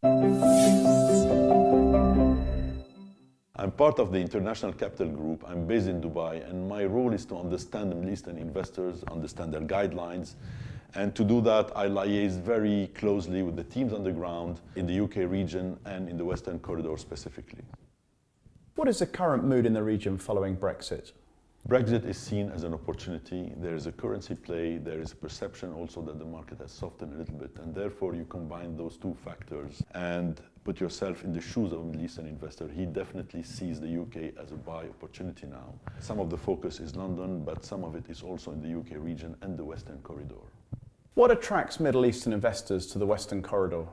I'm part of the International Capital Group. I'm based in Dubai, and my role is to understand the Middle Eastern investors, understand their guidelines, and to do that, I liaise very closely with the teams on the ground in the UK region and in the Western Corridor specifically. What is the current mood in the region following Brexit? Brexit is seen as an opportunity. There is a currency play. There is a perception also that the market has softened a little bit. And therefore, you combine those two factors and put yourself in the shoes of a Middle Eastern investor. He definitely sees the UK as a buy opportunity now. Some of the focus is London, but some of it is also in the UK region and the Western Corridor. What attracts Middle Eastern investors to the Western Corridor?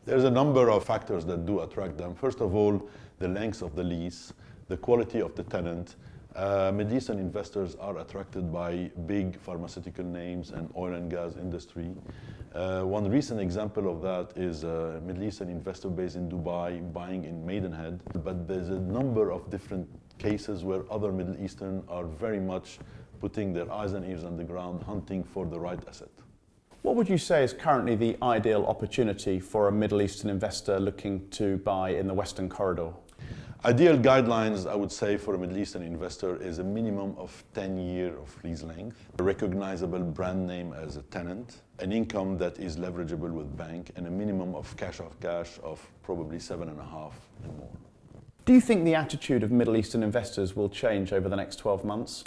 There's a number of factors that do attract them. First of all, the length of the lease, the quality of the tenant. Middle Eastern investors are attracted by big pharmaceutical names and oil and gas industry. One recent example of that is a Middle Eastern investor based in Dubai buying in Maidenhead. But there's a number of different cases where other Middle Eastern are very much putting their eyes and ears on the ground, hunting for the right asset. What would you say is currently the ideal opportunity for a Middle Eastern investor looking to buy in the Western Corridor? Ideal guidelines, I would say, for a Middle Eastern investor is a minimum of 10 years of lease length, a recognizable brand name as a tenant, an income that is leverageable with bank, and a minimum of cash of probably 7.5 and more. Do you think the attitude of Middle Eastern investors will change over the next 12 months?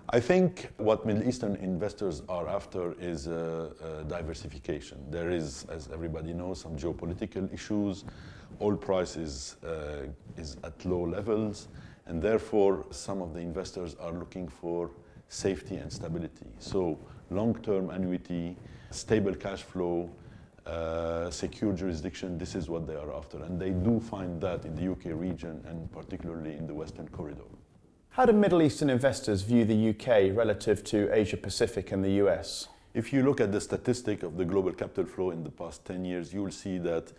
I think what Middle Eastern investors are after is diversification. There is, as everybody knows, some geopolitical issues. Oil price is at low levels, and therefore some of the investors are looking for safety and stability. So long-term annuity, stable cash flow, secure jurisdiction, this is what they are after. And they do find that in the UK region and particularly in the Western Corridor. How do Middle Eastern investors view the UK relative to Asia Pacific and the US? If you look at the statistic of the global capital flow in the past 10 years, you will see that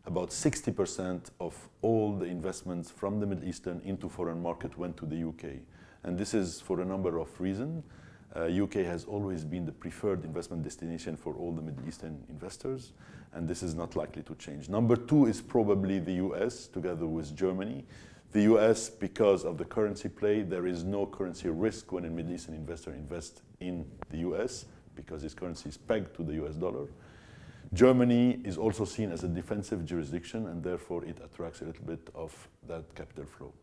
about 60% of all the investments from the Middle Eastern into foreign market went to the UK. And this is for a number of reasons. UK has always been the preferred investment destination for all the Middle Eastern investors, and this is not likely to change. Number two is probably the US, together with Germany. The US, because of the currency play, there is no currency risk when a Middle Eastern investor invests in the US, because his currency is pegged to the US dollar. Germany is also seen as a defensive jurisdiction, and therefore it attracts a little bit of that capital flow.